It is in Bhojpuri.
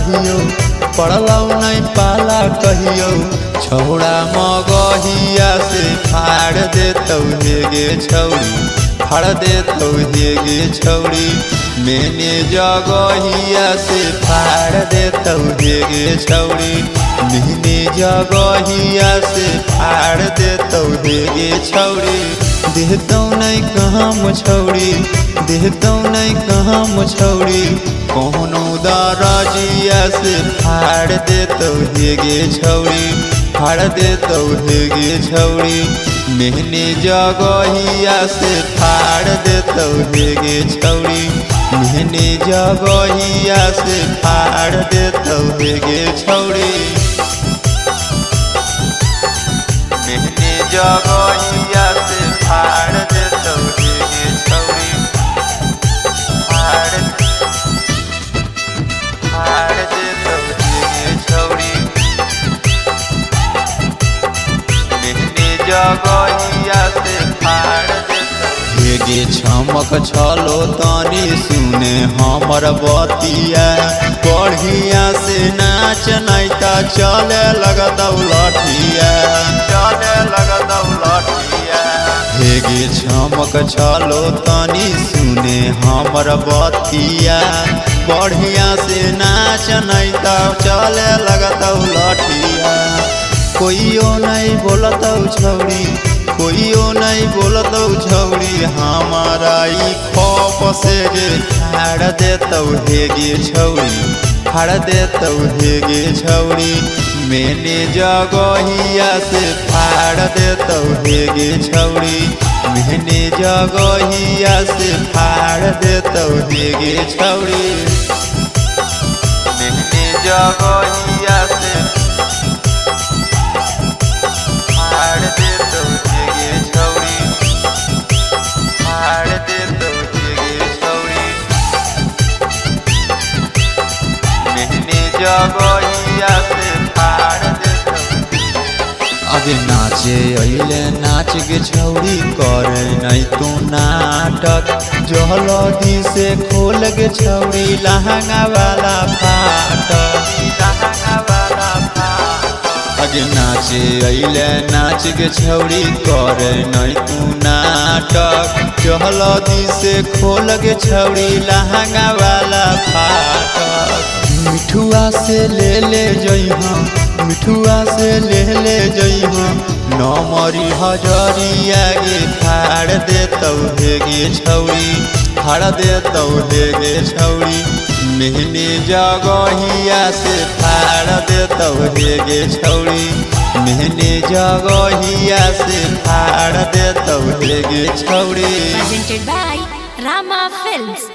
कहियो पड़लौ नहीं पाला कहियो छौड़ा मगहिया से फाड़ देतौ हे गे छौड़ी फाड़ देतौ हे गे छौड़ी मैंने जगहिया से फाड़ देतौ हे गे छौड़ी मैंने जगहिया से फाड़ देतौ हे गे छौड़ी देतौ नहीं कहाँ मुछौड़ी देतौ नहीं कहाँ मुछौड़ी कोनो दरजिया से फाड़ देतौ हे गे छौड़ी फाड़ देतौ हे गे छौड़ी मैंने जगहिया से फाड़ देतौ हे गे छौड़ी मैंने जगहिया से फाड़ देतौ हे गे छौड़ी मैंने जगहिया से फाड़ देतौ हे गे छौड़ी फाड़ देतौ हे गे छौड़ी मैंने जगहिया से फाड़ देतौ हे गे छमक छलो तनी सुने हमर बतिया बढ़िया से नाच नहीं ता चले लगतौ लठिया चले लगतौ लठिया हे गे छमक छलो तनी सुने हमर बतिया बढ़िया से नाच नहीं ता चले लगतौ लठिया कोइयो नहीं बोलतौ छौड़ी कोइयो नहीं बोलतौ छौड़ी हमारा ई खौफ से गे फाड़ देतौ हे गे छौड़ी फाड़ देतौ हे गे छौड़ी मैंने जगहिया से फाड़ देतौ हे गे छौड़ी मैंने जगहिया से फाड़ देतौ हे गे छौड़ी मैंने जगहिया से फाड़ देतौ हे गे छौड़ी फाड़ देतौ हे गे छौड़ी मैंने जगहिया से फाड़ देतौ अबे नाचे अइले नाच गे छौड़ी करे नहीं तू नाटक जहलदी से खोल गे छौड़ी लहंगा वाला फाटक लहंगा वाला अगे नाचे अइले नाच गे छौड़ी करे नहीं तू नाटक जहलदी से खोल गे छौड़ी लहंगा वाला फाटक मिठुआ से ले जइहा मिठुआ से ले जइहा नमरी हजरिया गे फाड़ देतौ हे गे छौड़ी फाड़ देतौ हे गे छौड़ी मैंने जगहिया से फाड़ देतौ हे गे छौड़ी मैंने जगहिया से फाड़ देतौ हे गे छौड़ी Presented by Rama Films.